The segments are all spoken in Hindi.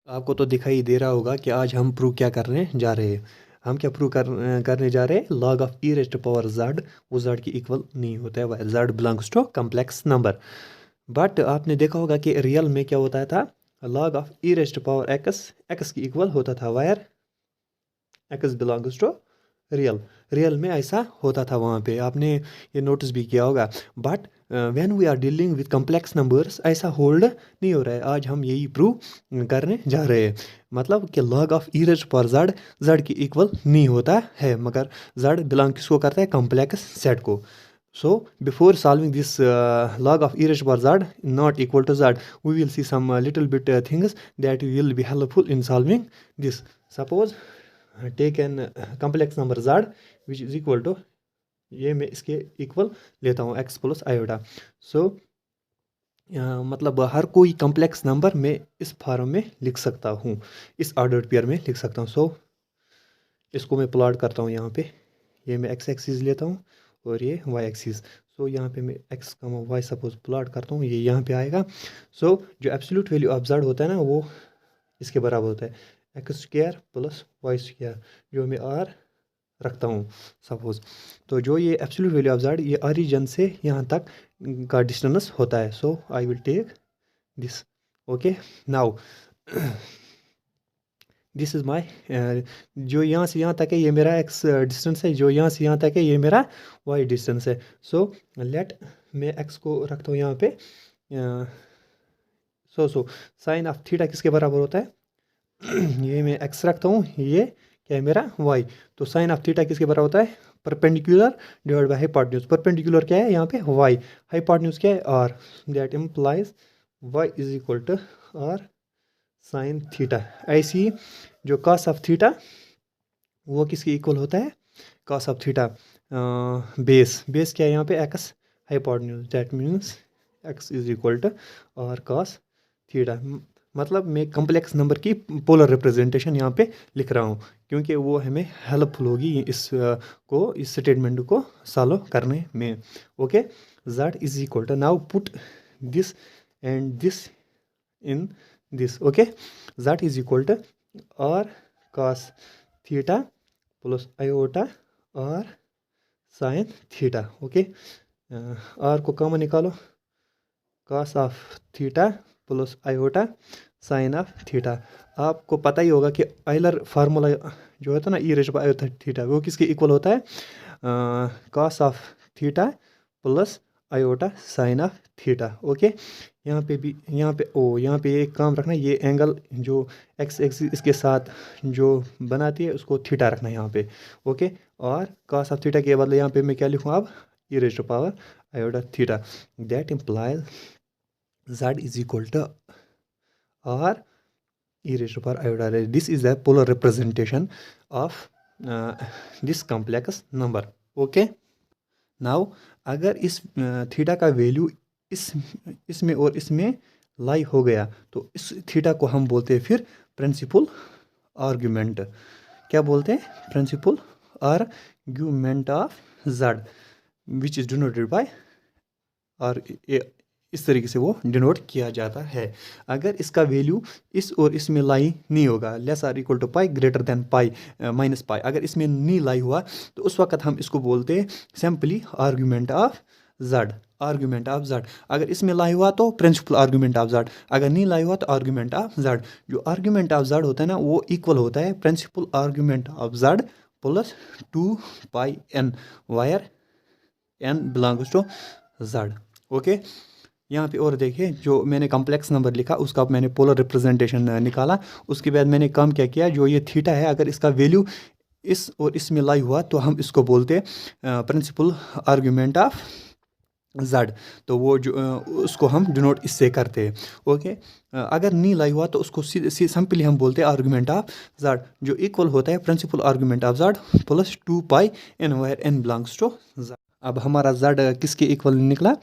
आपको तो दिखाई दे रहा होगा कि आज हम प्रूव क्या करने जा रहे हैं। हम क्या करने जा रहे हैं, log of e raised power z वो जेड की इक्वल नहीं होता है, वह z belongs to complex number. But आपने देखा होगा कि रियल में क्या होता था, log of e raised power x x की इक्वल होता था where x belongs to real. Real में ऐसा होता था, वहाँ पे आपने ये नोटिस भी किया होगा। But when we are dealing with complex numbers ऐसा होल्ड नहीं हो रहा है। आज हम यही प्रूव करने जा रहे हैं, मतलब कि log of E raised power Z Z की इक्वल नहीं होता है, मगर जेड बिलोंग किसको करता है, कम्प्लेक्स सेट को। So before solving this log of e raised to power z not equal to z, we will see some little bit things that will be helpful in solving this. Suppose take an complex number z which is equal to, ये मैं इसके इक्वल लेता हूँ x प्लस आयोटा। सो मतलब हर कोई कम्प्लेक्स नंबर मैं इस फॉर्म में लिख सकता हूँ, इस ऑर्डर पेयर में लिख सकता हूँ। सो इसको मैं प्लॉट करता हूँ यहाँ पे, ये मैं x एक्सिस लेता हूँ और ये y एक्सिस। सो यहाँ पे मैं x y सपोज प्लॉट करता हूँ, ये यहाँ पे आएगा। सो जो एब्सोल्यूट वैल्यू ऑफ z होता है ना, वो इसके बराबर होता है x square plus y square, जो मैं आर रखता हूँ सपोज। तो जो ये एब्सोल्यूट वैल्यू ऑफ जेड, ये ओरिजिन से यहाँ तक का डिस्टेंस होता है। So I will take this. Okay, now this is my, जो यहाँ से यहाँ तक है ये मेरा एक्स डिस्टेंस है, जो यहाँ से यहाँ तक है ये मेरा वाई डिस्टेंस है। सो लेट मैं एक्स को रखता हूँ यहाँ पे। सो साइन ऑफ थीटा किसके बराबर होता है, ये मैं एक्स रखता हूँ, ये क्या है मेरा वाई। तो साइन ऑफ थीटा किसके बराबर होता है, perpendicular divide by hypotenuse. Perpendicular क्या है यहाँ पे, वाई। हाइपोटेन्यूज क्या है, r. That implies y is equal to r sine theta. ऐसे ही जो कॉस ऑफ थीटा वो किसके इक्वल होता है, cos of theta base. Base क्या है यहाँ पे, x hypotenuse. That means x is equal to r cos theta. मतलब मैं कम्प्लेक्स नंबर की पोलर रिप्रेजेंटेशन यहाँ पे लिख रहा हूँ, क्योंकि वो हमें हेल्पफुल होगी इस स्टेटमेंट को सॉल्व करने में। Okay, z is equal to, now put this and this in this. Okay, z is equal to r cos theta plus iota r sine theta. Okay, r को कॉमन निकालो, cos of theta plus iota sine of theta. आपको पता ही होगा कि आयलर फार्मूला जो होता है ना, ई रेज़ बाय थीटा, वो किसके इक्वल होता है, cos of theta plus iota sine of theta. Okay, यहाँ पे भी, यहाँ पे एक काम रखना, ये एंगल जो एक्स एक्सिस इसके साथ जो बनाती है उसको थीटा रखना है यहाँ पे। ओके, और कॉस ऑफ थीटा के बदले यहाँ पे मैं क्या लिखूँ अब, e raise to power iota theta. That implies z is equal to r e raised to power iota. This is the polar representation of this complex number. Okay, now अगर इस थीटा का वैल्यू इसमें और इसमें लाई हो गया, तो इस थीटा को हम बोलते हैं फिर प्रिंसिपल आर्ग्यूमेंट। क्या बोलते हैं, principal argument of z, which is denoted by, और इस तरीके से वो डिनोट किया जाता है। अगर इसका वैल्यू इस और इसमें लाई नहीं होगा, less or equal to pi greater than pi minus pi, अगर इसमें नहीं लाई हुआ तो उस वक्त हम इसको बोलते हैं simply argument of Z. Argument of Z, अगर इसमें लाई हुआ तो प्रिंसिपल आर्ग्यूमेंट ऑफ जेड, अगर नहीं लाई हुआ तो आर्ग्यूमेंट ऑफ जेड। जो आर्ग्यूमेंट ऑफ जेड होता है ना, वो इक्वल होता है principal argument of z plus 2 pi n, where n belongs to z. Okay, यहाँ पे और देखिए, जो मैंने कम्प्लेक्स नंबर लिखा उसका मैंने पोलर रिप्रेजेंटेशन निकाला। उसके बाद मैंने काम क्या किया, जो ये थीटा है अगर इसका वैल्यू इस और इसमें लाई हुआ तो हम इसको बोलते हैं प्रिंसिपल आर्ग्यूमेंट ऑफ जेड। तो वो जो उसको हम डिनोट इससे करते हैं। ओके, अगर नहीं लाई हुआ तो उसको सिंपली हम बोलते हैं आर्ग्यूमेंट ऑफ जेड, जो इक्वल होता है principal argument of z plus 2 pi n, where n belongs to z. अब हमारा z किसके इक्वल निकला,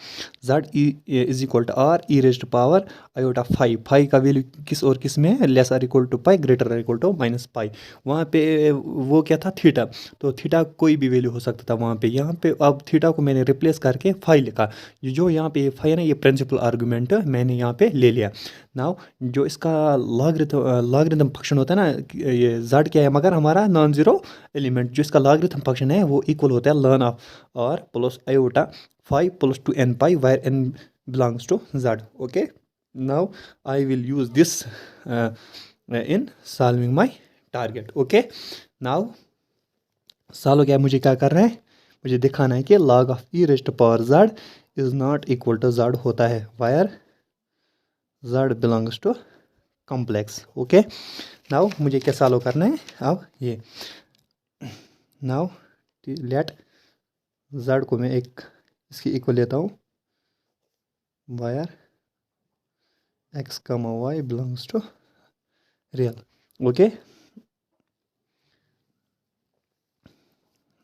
z is equal to r e raised power iota phi का वैल्यू किस और किस में है, less or equal to pi greater or equal to minus pi. वहाँ पे वो क्या था, थीटा, तो थीटा कोई भी वैल्यू हो सकता था वहाँ पे। यहाँ पे अब थीटा को मैंने रिप्लेस करके फाई लिखा। जो यहाँ पे फाई है ना, ये प्रिंसिपल आर्गूमेंट मैंने यहाँ पे ले लिया। नाउ जो इसका लॉगरिथम फंक्शन होता है ना, ये z क्या है मगर हमारा नॉन ज़ीरो एलिमेंट, जो इसका लॉगरिथम फंक्शन है वो इक्वल होता है ln of r plus iota five plus two n pi where n belongs to z। Okay, now I will use this in solving my target. Okay, now solve क्या मुझे क्या करना है, मुझे दिखाना है कि log of e raised power z is not equal to z होता है where z belongs to complex. Okay, now मुझे क्या सॉल्व करना है अब ये, नाउ लेट z को मैं एक इसकी इक्वल लेता हूँ where x comma y belongs to real. Okay,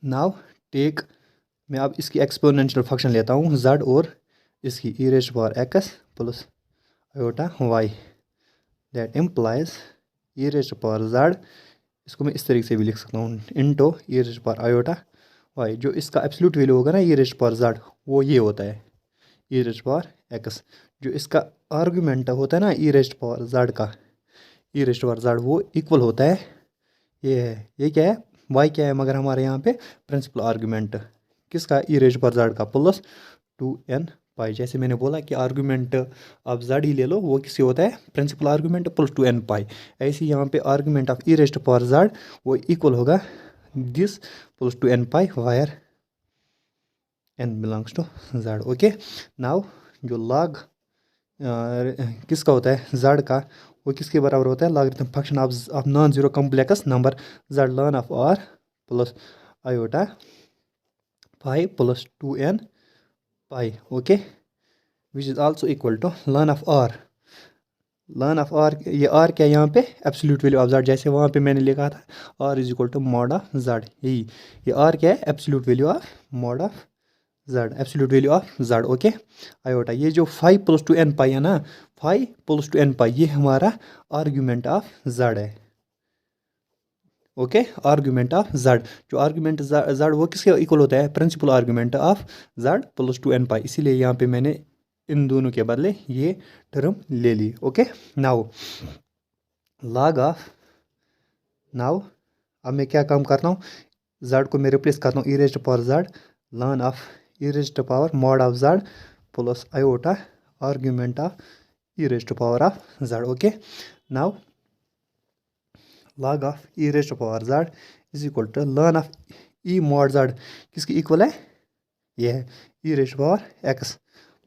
now take, मैं अब इसकी एक्सपोनेंशियल फंक्शन लेता हूँ z और इसकी e raised power x plus iota y, that implies e raised power z, इसको मैं इस तरीके से भी लिख सकता हूँ into e raised power iota y। जो इसका एब्सोल्यूट वैल्यू होगा ना e रेज़्ड पावर z, वो ये होता है e रेज़्ड पावर x। जो इसका आर्गूमेंट होता है ना e रेज़्ड पावर z का, e रेज़्ड पावर z वो इक्वल होता है, ये है, ये क्या है y क्या है मगर हमारे यहाँ पे प्रिंसिपल आर्गूमेंट किसका, e रेज़्ड पावर z का प्लस 2n पाई। जैसे मैंने बोला कि आर्गूमेंट आप z ही ले लो, वो किससे होता है प्रिंसिपल आर्गूमेंट प्लस 2n पाई। ऐसे ही यहाँ पे argument of e raised power z वो इक्वल होगा this plus 2n pi where n belongs to z। Okay, now जो लॉग किसका होता है z का, वो किसके बराबर होता है, logarithm function of non zero complex number z ln of r plus iota five plus 2n pi. Okay, which is also equal to ln of r, ln of r, ये r क्या है यहाँ पे एब्सोल्यूट वैल्यू ऑफ z, जैसे वहाँ पे मैंने लिखा था r is equal to mod of z, यही ये r क्या है absolute value of mod of z, absolute value of z। Okay, iota ये जो 5 प्लस 2n पाई है ना, 5 प्लस 2n पाई ये हमारा आर्ग्यूमेंट ऑफ z है। ओके, आर्ग्यूमेंट ऑफ z, जो आर्ग्यूमेंट z वो किसके इक्वल होता है, principal argument of z plus 2n pi, इसीलिए यहाँ पे मैंने इन दोनों के बदले ये टर्म ले ली। Okay, now log off, now अब मैं क्या काम करता हूँ, z को मैं रिप्लेस करता हूँ e raised power z ln of e raised power mod of z plus iota argument of e raised power of z। Okay, now log of e raised power z is equal to ln of e mod z किसकी इक्वल है, ये है e raised power x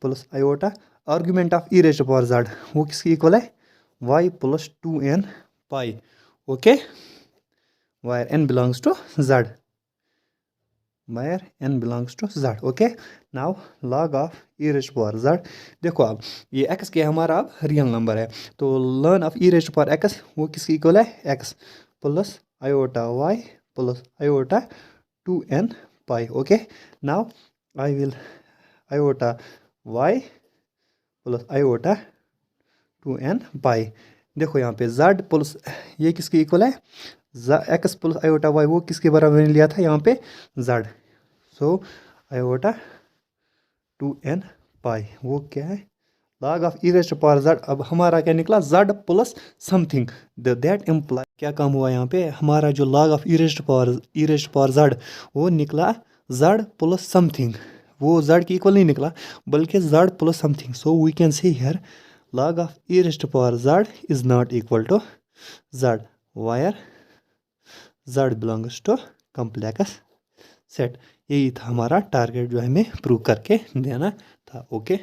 plus iota argument of e raised power z वो किसकी इक्वल है y plus 2n pi. Okay, where n belongs to z, where n belongs to z। Okay, now log of e raised power z, देखो अब ये x क्या है हमारा अब रियल नंबर है, तो ln of e raised power x वो किसकी इक्वल है x plus iota y plus iota 2n pi. Okay, now I will iota y plus iota 2n पाई। देखो यहाँ पे z प्लस ये किसकी इक्वल है, x प्लस आयोटा y वो किसके बराबर मैंने लिया था यहाँ पे z, सो आयोटा 2n पाई वो क्या है log of e raised power z। अब हमारा क्या निकला z plus something, that imply क्या काम हुआ यहाँ पे, हमारा जो log of e raised power z वो निकला z प्लस समथिंग, वो z की इक्वल नहीं निकला बल्कि z plus something. So we can say here log of e raised power z is not equal to z where z belongs to complex set. यही था हमारा टारगेट जो हमें प्रूव करके देना था। ओके।